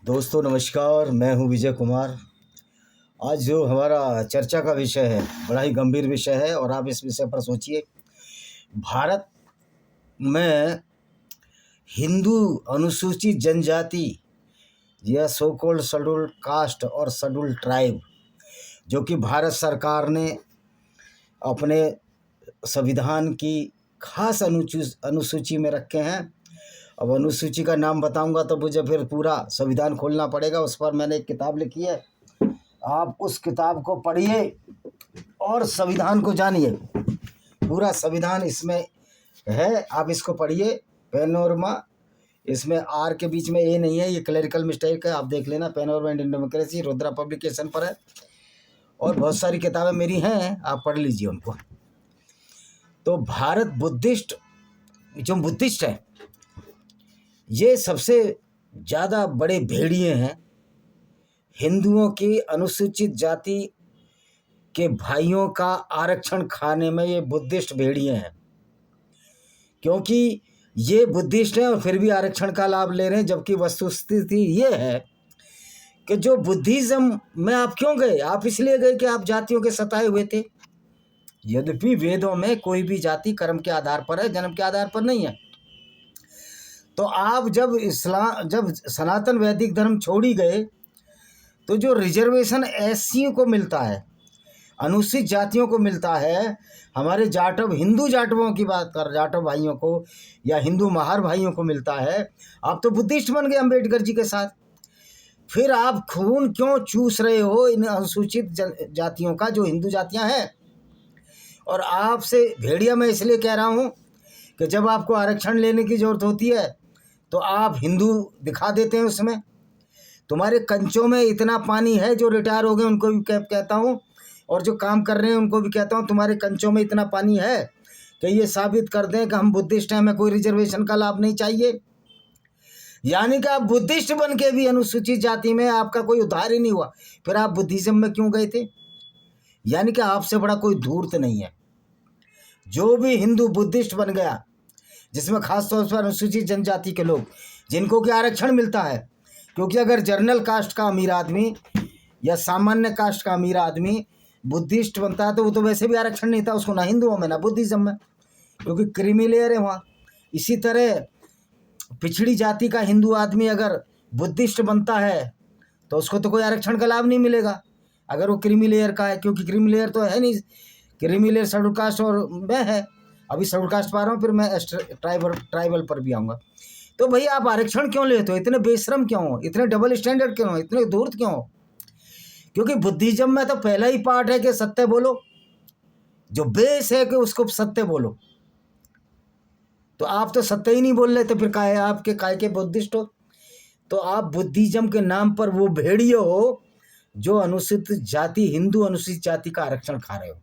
दोस्तों नमस्कार, मैं हूं विजय कुमार। आज जो हमारा चर्चा का विषय है बड़ा ही गंभीर विषय है और आप इस विषय पर सोचिए। भारत में हिंदू अनुसूचित जनजाति या सो कॉल्ड शेड्यूल्ड कास्ट और शेड्यूल्ड ट्राइब जो कि भारत सरकार ने अपने संविधान की खास अनुसूची में रखे हैं। अब अनुसूची का नाम बताऊंगा तो मुझे फिर पूरा संविधान खोलना पड़ेगा। उस पर मैंने एक किताब लिखी है, आप उस किताब को पढ़िए और संविधान को जानिए। पूरा संविधान इसमें है, आप इसको पढ़िए। पैनोरमा, इसमें आर के बीच में ए नहीं है, ये क्लरिकल मिस्टेक है, आप देख लेना। Panorama Indian democracy Rudra publication पर है और बहुत सारी किताबें मेरी हैं, आप पढ़ लीजिए उनको। तो भारत बुद्धिस्ट है, ये सबसे ज़्यादा बड़े भेड़िए हैं। हिंदुओं की अनुसूचित जाति के भाइयों का आरक्षण खाने में ये बुद्धिस्ट भेड़िए हैं, क्योंकि ये बुद्धिस्ट हैं और फिर भी आरक्षण का लाभ ले रहे हैं। जबकि वस्तुस्थिति ये है कि जो बुद्धिज्म में आप क्यों गए? आप इसलिए गए कि आप जातियों के सताए हुए थे। यद्यपि वेदों में कोई भी जाति कर्म के आधार पर है, जन्म के आधार पर नहीं है। तो आप जब सनातन वैदिक धर्म छोड़ी गए तो जो रिजर्वेशन एससी को मिलता है, अनुसूचित जातियों को मिलता है, हमारे जाटव हिंदू जाटवों की बात कर, जाटव भाइयों को या हिंदू महार भाइयों को मिलता है। आप तो बुद्धिस्ट बन गए अम्बेडकर जी के साथ। फिर आप खून क्यों चूस रहे हो इन अनुसूचित जातियों का, जो हिंदू जातियां हैं? और आपसे भेड़िया मैं इसलिए कह रहा हूं कि जब आपको आरक्षण लेने की जरूरत होती है तो आप हिंदू दिखा देते हैं उसमें। तुम्हारे कंचों में इतना पानी है, जो रिटायर हो गए उनको भी कहता हूँ और जो काम कर रहे हैं उनको भी कहता हूँ, तुम्हारे कंचों में इतना पानी है कि ये साबित कर दें कि हम बुद्धिस्ट हैं, हमें कोई रिजर्वेशन का लाभ नहीं चाहिए। यानी कि आप बुद्धिस्ट बन के भी अनुसूचित जाति में आपका कोई उद्धार ही नहीं हुआ, फिर आप बुद्धिज्म में क्यों गए थे? यानी कि आपसे बड़ा कोई धूर्त नहीं है। जो भी हिंदू बुद्धिस्ट बन गया, जिसमें खासतौर पर अनुसूचित जनजाति के लोग जिनको कि आरक्षण मिलता है, क्योंकि अगर जनरल कास्ट का अमीर आदमी या सामान्य कास्ट का अमीर आदमी बुद्धिस्ट बनता है तो वो तो वैसे भी आरक्षण नहीं था उसको, ना हिंदुओं में ना बुद्धिज्म में, क्योंकि क्रीमी लेयर है वहाँ। इसी तरह पिछड़ी जाति का हिंदू आदमी अगर बुद्धिस्ट बनता है तो उसको तो कोई आरक्षण का लाभ नहीं मिलेगा अगर वो क्रीमी लेयर का है, क्योंकि क्रीमी लेयर तो है नहीं। क्रीमी लेयर शेड्यूल कास्ट और मैं है, अभी शेड्यूल कास्ट पा रहा हूँ, फिर मैं ट्राइबल पर भी आऊँगा। तो भाई आप आरक्षण क्यों लेते हो? इतने बेशरम क्यों हो? इतने डबल स्टैंडर्ड क्यों हो? इतने धूर्त क्यों हो? क्योंकि बुद्धिज्म में तो पहला ही पार्ट है कि सत्य बोलो, जो बेस है कि उसको सत्य बोलो। तो आप तो सत्य ही नहीं बोल रहे, तो फिर काय के बुद्धिस्ट हो? तो आप बुद्धिज्म के नाम पर वो भेड़िए हो जो अनुसूचित जाति, हिंदू अनुसूचित जाति का आरक्षण खा रहे हो।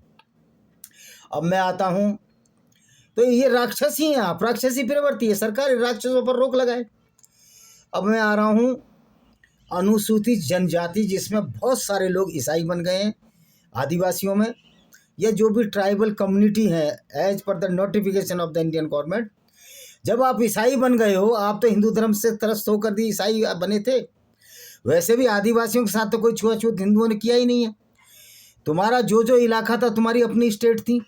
अब मैं आता हूं, तो ये राक्षसी हैं आप, राक्षसी प्रवृत्ति है, सरकार राक्षसों पर रोक लगाए। अब मैं आ रहा हूं अनुसूचित जनजाति, जिसमें बहुत सारे लोग ईसाई बन गए हैं, आदिवासियों में, या जो भी ट्राइबल कम्युनिटी है as per the notification of the Indian government. जब आप ईसाई बन गए हो, आप तो हिंदू धर्म से त्रस्त होकर भी ईसाई बने थे। वैसे भी आदिवासियों के साथ तो कोई छुआछूत हिंदुओं ने किया ही नहीं है। तुम्हारा जो इलाका था तुम्हारी अपनी स्टेट थी।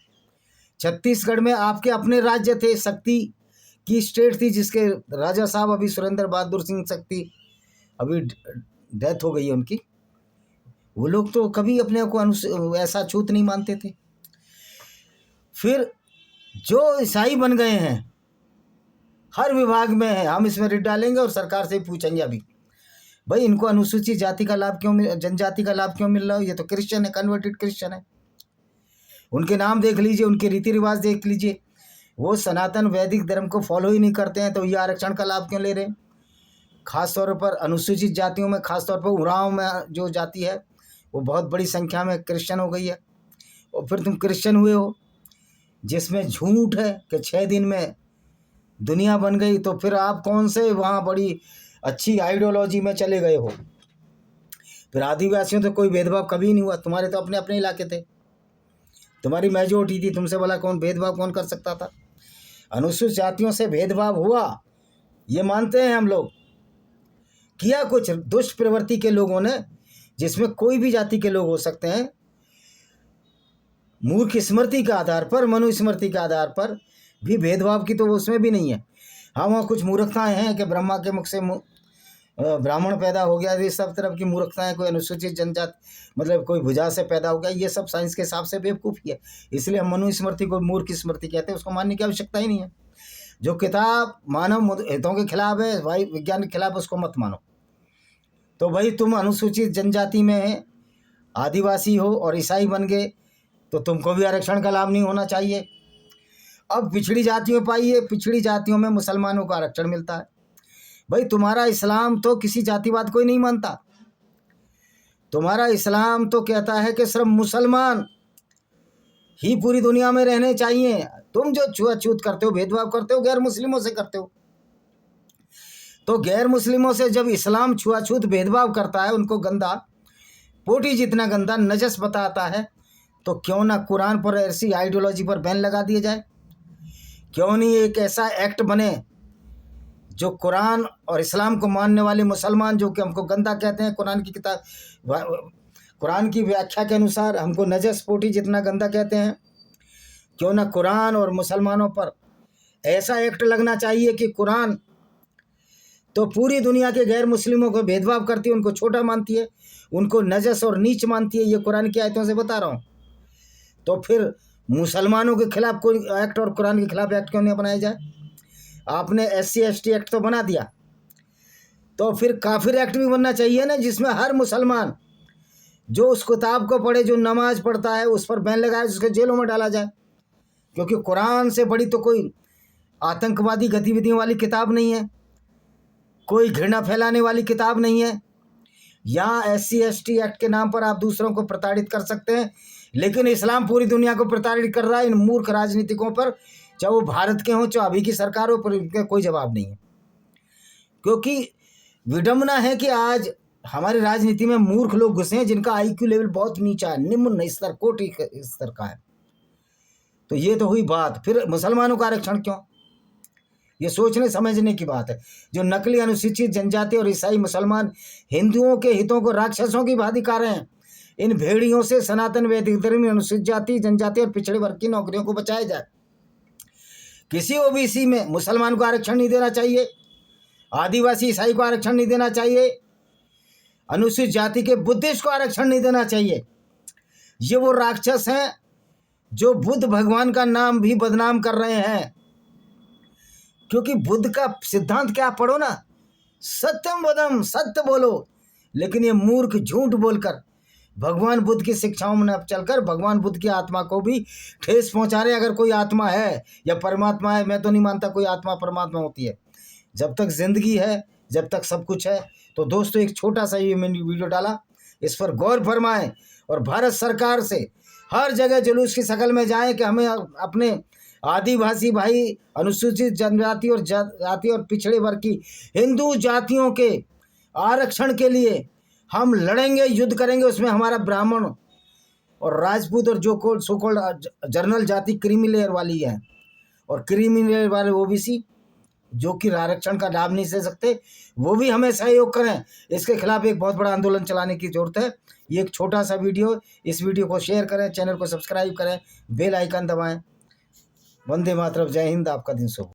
छत्तीसगढ़ में आपके अपने राज्य थे, शक्ति की स्टेट थी, जिसके राजा साहब अभी सुरेंद्र बहादुर सिंह शक्ति, अभी डेथ हो गई है उनकी। वो लोग तो कभी अपने को ऐसा छूत नहीं मानते थे। फिर जो ईसाई बन गए हैं, हर विभाग में है, हम इसमें रिट डालेंगे और सरकार से पूछेंगे अभी, भाई इनको अनुसूचित जाति का लाभ क्यों, जनजाति का लाभ क्यों मिल रहा है? ये तो क्रिश्चियन है, कन्वर्टेड क्रिश्चियन है। उनके नाम देख लीजिए, उनके रीति रिवाज देख लीजिए, वो सनातन वैदिक धर्म को फॉलो ही नहीं करते हैं, तो ये आरक्षण का लाभ क्यों ले रहे हैं? खासतौर पर अनुसूचित जातियों में, खासतौर पर उरांव में जो जाति है वो बहुत बड़ी संख्या में क्रिश्चियन हो गई है। और फिर तुम क्रिश्चियन हुए हो, जिसमें झूठ है कि 6 दिन में दुनिया बन गई, तो फिर आप कौन से वहाँ बड़ी अच्छी आइडियोलॉजी में चले गए हो? फिर आदिवासियों तो कोई भेदभाव कभी नहीं हुआ, तुम्हारे तो अपने अपने इलाके थे, तुम्हारी मेजोरिटी थी, तुमसे भला कौन भेदभाव कौन कर सकता था? अनुसूचित जातियों से भेदभाव हुआ, ये मानते हैं हम लोग किया कुछ दुष्ट प्रवृत्ति के लोगों ने, जिसमें कोई भी जाति के लोग हो सकते हैं, मूर्ख स्मृति के आधार पर, मनुस्मृति के आधार पर भी भेदभाव की तो उसमें भी नहीं है। हाँ, वहाँ कुछ मूर्खताएं हैं कि ब्रह्मा के मुख से ब्राह्मण पैदा हो गया, ये सब तरफ की मूर्खताएं, कोई अनुसूचित जनजाति मतलब कोई भुजा से पैदा हो गया, ये सब साइंस के हिसाब से बेवकूफ़ी है। इसलिए हम मनुस्मृति को मूर्ख स्मृति कहते हैं, उसको मानने की आवश्यकता ही नहीं है। जो किताब मानव हितों के खिलाफ है, भाई विज्ञान के खिलाफ, उसको मत मानो। तो भाई तुम अनुसूचित जनजाति में आदिवासी हो और ईसाई बन गए तो तुमको भी आरक्षण का लाभ नहीं होना चाहिए। अब पिछड़ी जातियों पाइए, पिछड़ी जातियों में मुसलमानों को आरक्षण मिलता है। भाई तुम्हारा इस्लाम तो किसी जातिवाद को ही नहीं मानता। तुम्हारा इस्लाम तो कहता है कि सिर्फ मुसलमान ही पूरी दुनिया में रहने चाहिए। तुम जो छुआछूत करते हो, भेदभाव करते हो, गैर मुस्लिमों से करते हो। तो गैर मुस्लिमों से जब इस्लाम छुआछूत भेदभाव करता है, उनको गंदा, पोटी जितना गंदा, नजस बताता है, तो क्यों ना कुरान पर ऐसी आइडियोलॉजी पर बैन लगा दिया जाए? क्यों नहीं एक ऐसा एक्ट बने जो कुरान और इस्लाम को मानने वाले मुसलमान, जो कि हमको गंदा कहते हैं, कुरान की किताब, कुरान की व्याख्या के अनुसार हमको नजस पोटी जितना गंदा कहते हैं, क्यों ना कुरान और मुसलमानों पर ऐसा एक्ट लगना चाहिए कि कुरान तो पूरी दुनिया के गैर मुस्लिमों को भेदभाव करती है, उनको छोटा मानती है, उनको नजस और नीच मानती है। ये कुरान की आयतों से बता रहा हूँ। तो फिर मुसलमानों के खिलाफ कोई एक्ट और कुरान के खिलाफ एक्ट क्यों नहीं बनाया जाए? आपने SC ST एक्ट तो बना दिया, तो फिर काफिर एक्ट भी बनना चाहिए ना, जिसमें हर मुसलमान जो उस किताब को पढ़े, जो नमाज पढ़ता है, उस पर बैन लगाए, उसको जेलों में डाला जाए। क्योंकि कुरान से बड़ी तो कोई आतंकवादी गतिविधियों वाली किताब नहीं है, कोई घृणा फैलाने वाली किताब नहीं है। यहाँ SC ST एक्ट के नाम पर आप दूसरों को प्रताड़ित कर सकते हैं, लेकिन इस्लाम पूरी दुनिया को प्रताड़ित कर रहा है इन मूर्ख राजनीतिकों पर, चाहे वो भारत के हों, चाहे अभी की सरकार हो, पर इनका कोई जवाब नहीं है। क्योंकि विडंबना है कि आज हमारी राजनीति में मूर्ख लोग घुसे हैं, जिनका IQ लेवल बहुत नीचा है, निम्न स्तर, कोटि स्तर का है। तो ये तो हुई बात। फिर मुसलमानों का आरक्षण क्यों? ये सोचने समझने की बात है। जो नकली अनुसूचित जनजाति और ईसाई मुसलमान हिंदुओं के हितों को राक्षसों की भांति खा रहे हैं, इन भेड़ियों से सनातन वैदिक धर्म, अनुसूचित जाति, जनजाति और पिछड़े वर्ग की नौकरियों को बचाया जाए। किसी OBC में मुसलमान को आरक्षण नहीं देना चाहिए, आदिवासी ईसाई को आरक्षण नहीं देना चाहिए, अनुसूचित जाति के बुद्धिस्ट को आरक्षण नहीं देना चाहिए। ये वो राक्षस हैं जो बुद्ध भगवान का नाम भी बदनाम कर रहे हैं। क्योंकि बुद्ध का सिद्धांत क्या, पढ़ो ना, सत्यम वदम, सत्य बोलो। लेकिन ये मूर्ख झूठ बोलकर भगवान बुद्ध की शिक्षाओं में चलकर भगवान बुद्ध की आत्मा को भी ठेस पहुंचा रहे। अगर कोई आत्मा है या परमात्मा है, मैं तो नहीं मानता कोई आत्मा परमात्मा होती है। जब तक जिंदगी है, जब तक सब कुछ है। तो दोस्तों, एक छोटा सा ये मैंने वीडियो डाला, इस पर गौर फरमाएं और भारत सरकार से हर जगह जुलूस की शक्ल में जाएं कि हमें अपने आदिवासी भाई, अनुसूचित जनजाति और जाति और पिछड़े वर्ग की हिंदू जातियों के आरक्षण के लिए हम लड़ेंगे, युद्ध करेंगे। उसमें हमारा ब्राह्मण और राजपूत और जो को सोकॉल्ड जर्नल जाति क्रीमी लेयर वाली है, और क्रीमी लेयर वाले OBC जो कि आरक्षण का लाभ नहीं ले सकते, वो भी हमें सहयोग करें। इसके खिलाफ एक बहुत बड़ा आंदोलन चलाने की जरूरत है। ये एक छोटा सा वीडियो, इस वीडियो को शेयर करें, चैनल को सब्सक्राइब करें, बेल आइकन दबाएं। वंदे मातरम, जय हिंद, आपका दिन शुभ हो।